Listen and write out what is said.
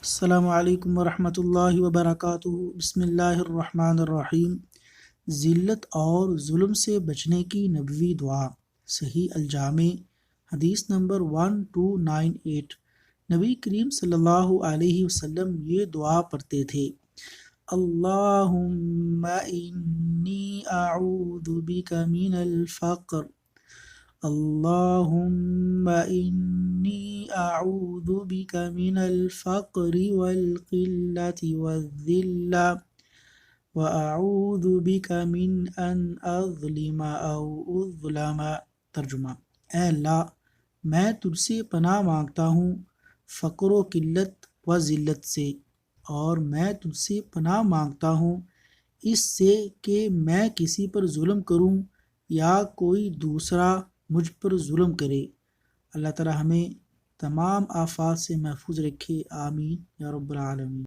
السلام علیکم ورحمۃ اللہ وبرکاتہ۔ بسم اللہ الرحمن الرحیم۔ ذلت اور ظلم سے بچنے کی نبوی دعا۔ صحیح الجامع حدیث نمبر 1298۔ نبی کریم صلی اللہ علیہ وسلم یہ دعا پڑھتے تھے: اللہم انی اعوذ بک من الفقر، اللہم انی اعوذ بک من الفقر والقلة والذلة واعوذ بک من ان اظلم او اظلم۔ ترجمہ: اے اللہ، میں تجھ سے پناہ مانگتا ہوں فقر و قلت و ذلت سے، اور میں تجھ سے پناہ مانگتا ہوں اس سے کہ میں کسی پر ظلم کروں یا کوئی دوسرا مجھ پر ظلم کرے۔ اللہ تعالی ہمیں تمام آفات سے محفوظ رکھے، آمین یا رب العالمین۔